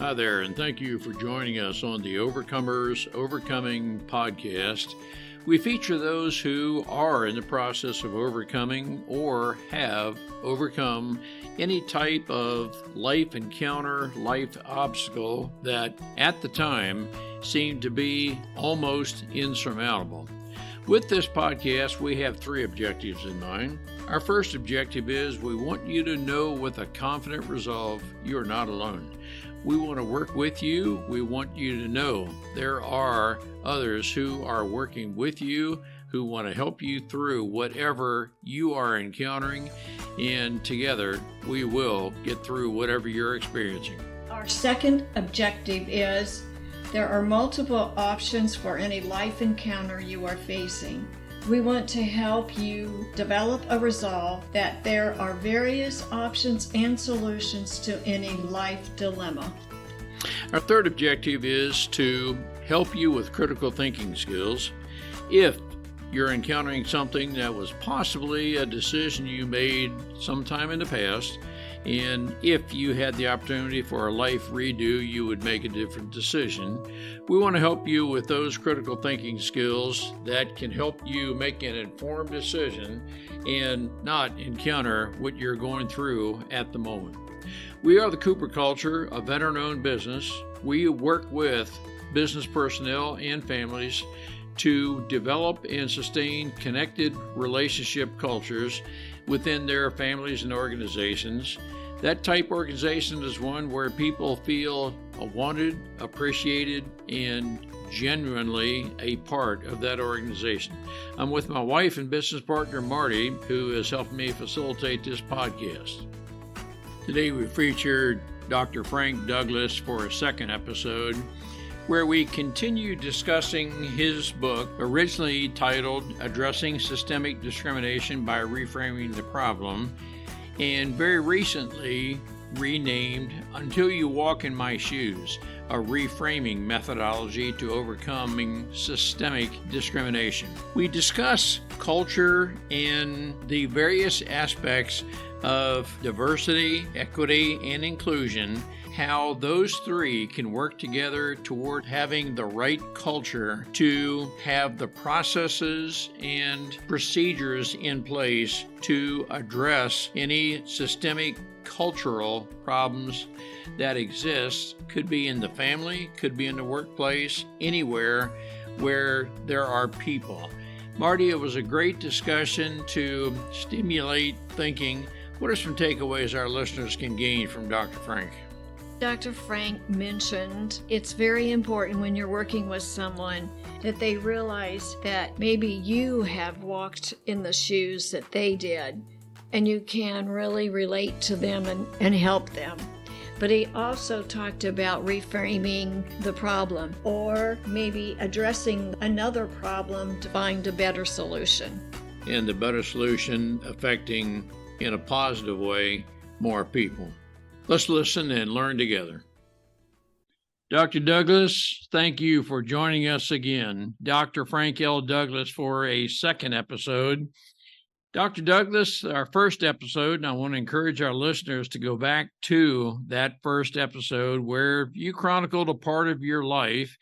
Hi there, and thank you for joining us on the Overcomers Overcoming podcast. We feature those who are in the process of overcoming or have overcome any type of life encounter, life obstacle that at the time seemed to be almost insurmountable. With this podcast, we have three objectives in mind. Our first objective is we want you to know with a confident resolve you are not alone. We want to work with you. We want you to know there are others who are working with you, who want to help you through whatever you are encountering, and together we will get through whatever you're experiencing. Our second objective is there are multiple options for any life encounter you are facing. We want to help you develop a resolve that there are various options and solutions to any life dilemma. Our third objective is to help you with critical thinking skills. If you're encountering something that was possibly a decision you made sometime in the past, and if you had the opportunity for a life redo, you would make a different decision. We want to help you with those critical thinking skills that can help you make an informed decision and not encounter what you're going through at the moment. We are the Cooper Culture, a veteran-owned business. We work with business personnel and families to develop and sustain connected relationship cultures within their families and organizations. That type organization is one where people feel wanted, appreciated, and genuinely a part of that organization. I'm with my wife and business partner, Marty, who has helped me facilitate this podcast. Today we featured Dr. Frank Douglas for a second episode, where we continue discussing his book, originally titled Addressing Systemic Discrimination by Reframing the Problem, and very recently renamed Until You Walk in My Shoes, a reframing methodology to overcoming systemic discrimination. We discuss culture and the various aspects of diversity, equity, and inclusion, how those three can work together toward having the right culture to have the processes and procedures in place to address any systemic cultural problems that exist. Could be in the family, could be in the workplace, anywhere where there are people. Marty, it was a great discussion to stimulate thinking. What are some takeaways our listeners can gain from Dr. Frank? Dr. Frank mentioned it's very important when you're working with someone that they realize that maybe you have walked in the shoes that they did, and you can really relate to them and help them. But he also talked about reframing the problem, or maybe addressing another problem to find a better solution. And the better solution affecting, in a positive way, more people. Let's listen and learn together. Dr. Douglas, thank you for joining us again. Dr. Frank L. Douglas for a second episode. Dr. Douglas, our first episode, and I want to encourage our listeners to go back to that first episode where you chronicled a part of your life,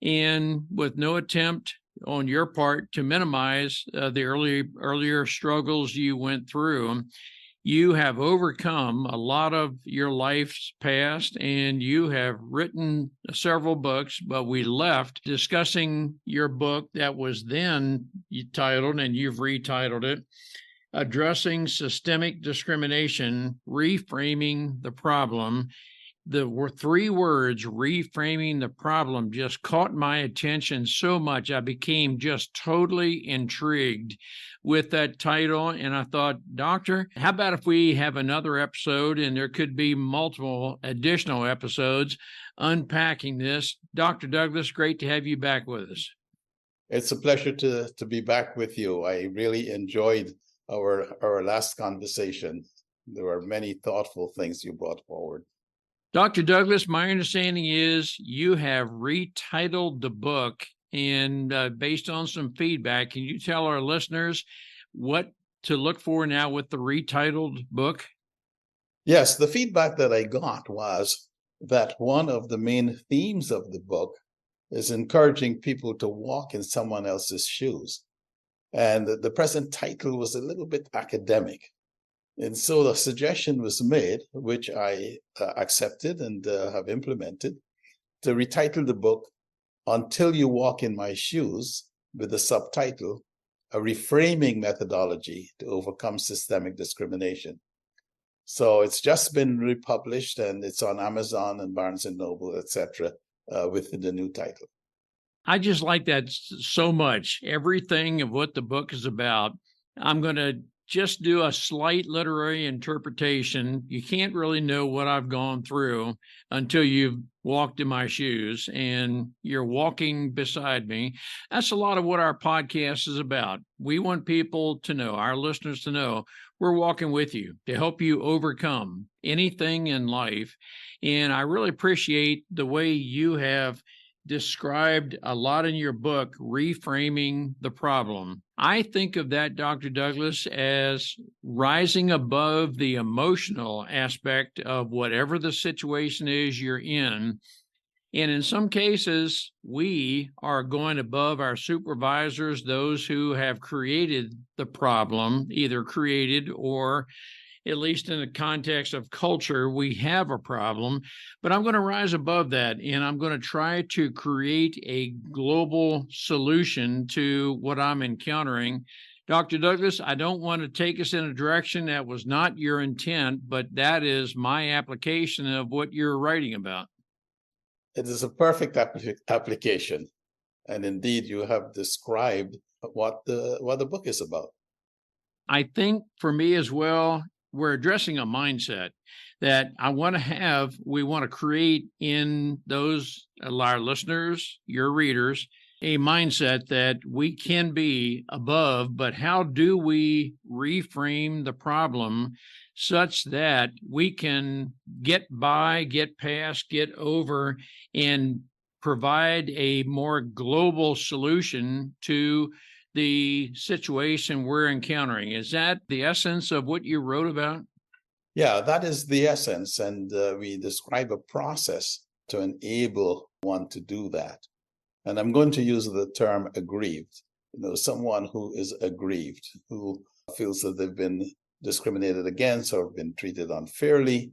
and with no attempt on your part to minimize the earlier struggles you went through, you have overcome a lot of your life's past, and you have written several books, but we left discussing your book that was then titled, and you've retitled it, Addressing Systemic Discrimination, Reframing the Problem. The three words, reframing the problem, just caught my attention so much. I became just totally intrigued with that title. And I thought, Doctor, how about if we have another episode, and there could be multiple additional episodes unpacking this. Dr. Douglas, great to have you back with us. It's a pleasure to be back with you. I really enjoyed our last conversation. There were many thoughtful things you brought forward. Dr. Douglas, my understanding is you have retitled the book, and based on some feedback, can you tell our listeners what to look for now with the retitled book? Yes, the feedback that I got was that one of the main themes of the book is encouraging people to walk in someone else's shoes. And the present title was a little bit academic. And so the suggestion was made, which I accepted and have implemented, to retitle the book Until You Walk in My Shoes, with the subtitle, A Reframing Methodology to Overcome Systemic Discrimination. So it's just been republished, and it's on Amazon and Barnes and Noble, etc., with the new title. I just like that so much. Everything of what the book is about. I'm going to just do a slight literary interpretation. You can't really know what I've gone through until you've walked in my shoes and you're walking beside me. That's a lot of what our podcast is about. We want people to know, our listeners to know, we're walking with you to help you overcome anything in life. And I really appreciate the way you have described a lot in your book, reframing the problem. I think of that, Dr. Douglas, as rising above the emotional aspect of whatever the situation is you're in. And in some cases, we are going above our supervisors, those who have created the problem, either created or, at least in the context of culture, we have a problem. But I'm going to rise above that, and I'm going to try to create a global solution to what I'm encountering. Dr. Douglas, I don't want to take us in a direction that was not your intent, but that is my application of what you're writing about. It is a perfect application. And indeed, you have described what the book is about. I think for me as well, we're addressing a mindset that we want to create in those, our listeners, your readers, a mindset that we can be above, but how do we reframe the problem such that we can get by, get past, get over, and provide a more global solution to the situation we're encountering? Is that the essence of what you wrote about? Yeah, that is the essence. And we describe a process to enable one to do that. And I'm going to use the term aggrieved. Someone who is aggrieved, who feels that they've been discriminated against or been treated unfairly.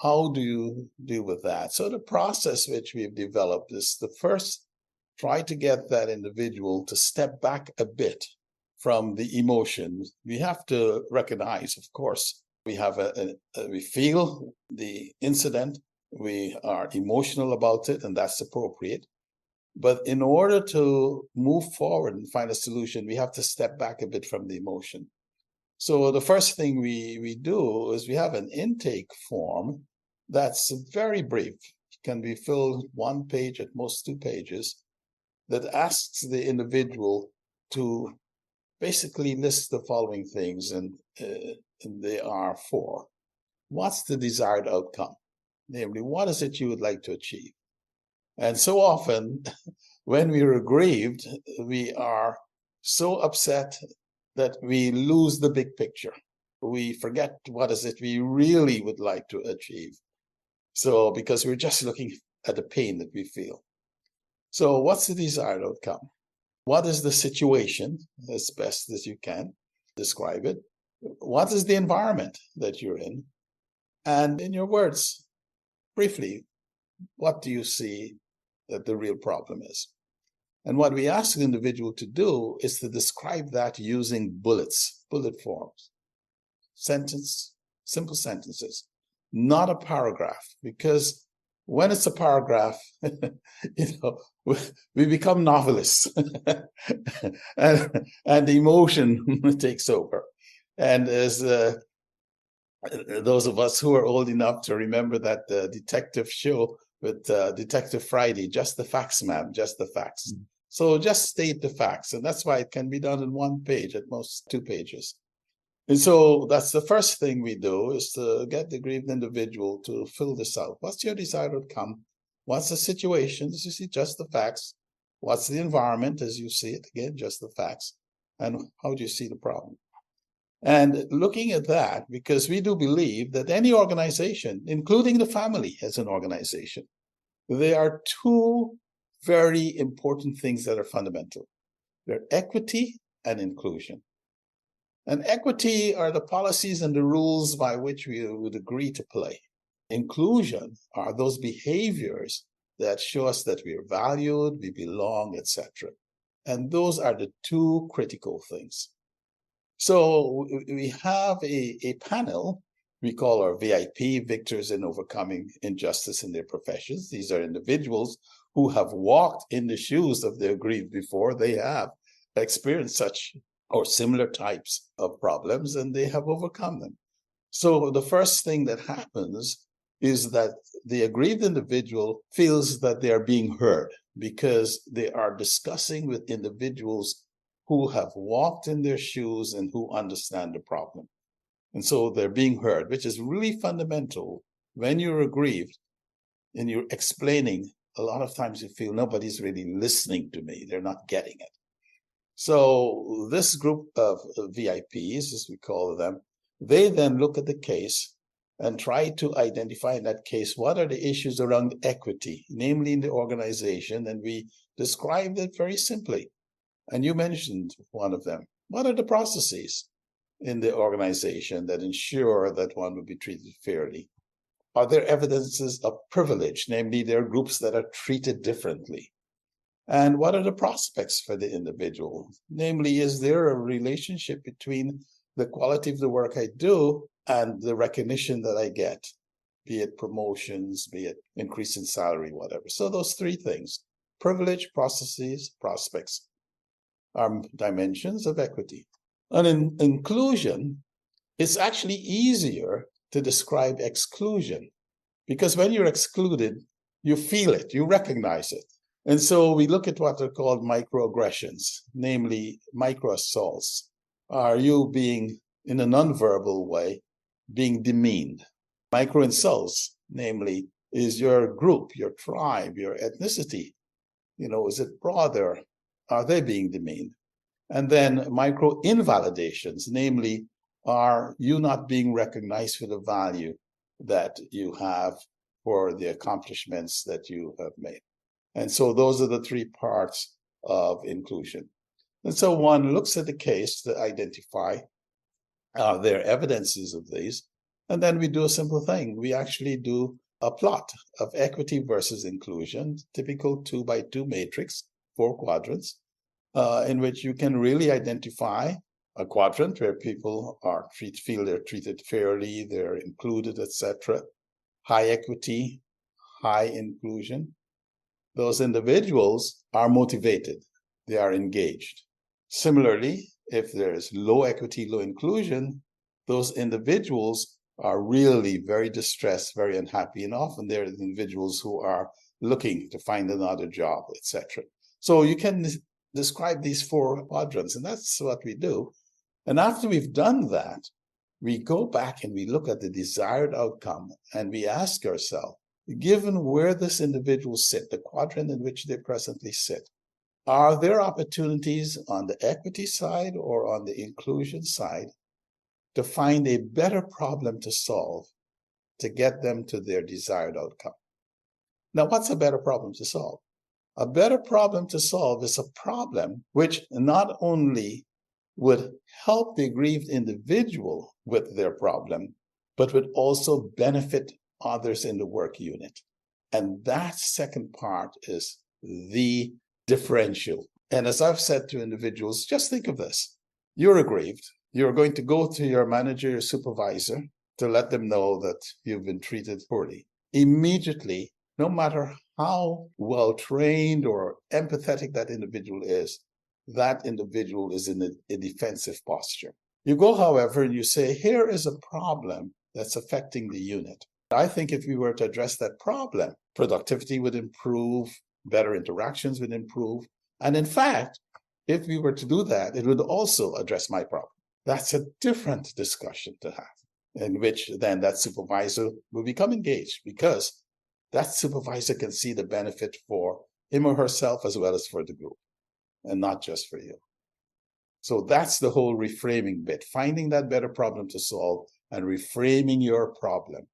How do you deal with that? So the process which we've developed is the first, try to get that individual to step back a bit from the emotion. We have to recognize, of course, we have we feel the incident, we are emotional about it, and that's appropriate. But in order to move forward and find a solution, we have to step back a bit from the emotion. So the first thing we do is we have an intake form that's very brief. It can be filled 1 page, at most 2 pages, that asks the individual to basically list the following things, and they are 4. What's the desired outcome? Namely, what is it you would like to achieve? And so often, when we are aggrieved, we are so upset that we lose the big picture. We forget what is it we really would like to achieve. So, because we're just looking at the pain that we feel. So what's the desired outcome? What is the situation, as best as you can describe it? What is the environment that you're in? And in your words, briefly, what do you see that the real problem is? And what we ask the individual to do is to describe that using bullet forms, simple sentences, not a paragraph, because when it's a paragraph, we become novelists and the emotion takes over. And as those of us who are old enough to remember that detective show with Detective Friday, just the facts, ma'am, just the facts. Mm-hmm. So just state the facts. And that's why it can be done in 1 page, at most 2 pages. And so that's the first thing we do, is to get the aggrieved individual to fill this out. What's your desired outcome? What's the situation, as you see, just the facts? What's the environment, as you see it, again, just the facts? And how do you see the problem? And looking at that, because we do believe that any organization, including the family as an organization, there are two very important things that are fundamental. They're equity and inclusion. And equity are the policies and the rules by which we would agree to play. Inclusion are those behaviors that show us that we are valued, we belong, etc. And those are the two critical things. So we have a panel we call our VIP, Victors in Overcoming Injustice in Their Professions. These are individuals who have walked in the shoes of the aggrieved before. They have experienced such or similar types of problems, and they have overcome them. So the first thing that happens is that the aggrieved individual feels that they are being heard because they are discussing with individuals who have walked in their shoes and who understand the problem. And so they're being heard, which is really fundamental. When you're aggrieved and you're explaining, a lot of times you feel nobody's really listening to me. They're not getting it. So this group of VIPs, as we call them, they then look at the case and try to identify in that case what are the issues around equity, namely in the organization. And we described it very simply. And you mentioned one of them. What are the processes in the organization that ensure that one will be treated fairly? Are there evidences of privilege, namely there are groups that are treated differently? And what are the prospects for the individual? Namely, is there a relationship between the quality of the work I do and the recognition that I get, be it promotions, be it increase in salary, whatever. So those three things, privilege, processes, prospects, are dimensions of equity. And in inclusion, it's actually easier to describe exclusion because when you're excluded, you feel it, you recognize it. And so we look at what are called microaggressions, namely microassaults. Are you being, in a nonverbal way, being demeaned? Microinsults, namely, is your group, your tribe, your ethnicity, is it broader? Are they being demeaned? And then micro-invalidations, namely, are you not being recognized for the value that you have for the accomplishments that you have made? And so those are the three parts of inclusion. And so one looks at the case to identify their evidences of these. And then we do a simple thing. We actually do a plot of equity versus inclusion, typical 2x2 matrix, 4 quadrants, in which you can really identify a quadrant where people feel they're treated fairly, they're included, etc. High equity, high inclusion. Those individuals are motivated, they are engaged. Similarly, if there's low equity, low inclusion, those individuals are really very distressed, very unhappy, and often they're individuals who are looking to find another job, etc. So you can describe these 4 quadrants, and that's what we do. And after we've done that, we go back and we look at the desired outcome, and we ask ourselves, given where this individual sit, the quadrant in which they presently sit, are there opportunities on the equity side or on the inclusion side to find a better problem to solve to get them to their desired outcome? Now, what's a better problem to solve? A better problem to solve is a problem which not only would help the aggrieved individual with their problem, but would also benefit others in the work unit. And that second part is the differential. And as I've said to individuals, just think of this. You're aggrieved. You're going to go to your manager, your supervisor, to let them know that you've been treated poorly. Immediately, no matter how well-trained or empathetic that individual is, that individual is in a defensive posture. You go, however, and you say, here is a problem that's affecting the unit. I think if we were to address that problem, productivity would improve, better interactions would improve. And in fact, if we were to do that, it would also address my problem. That's a different discussion to have, in which then that supervisor will become engaged because that supervisor can see the benefit for him or herself as well as for the group, and not just for you. So that's the whole reframing bit, finding that better problem to solve and reframing your problem.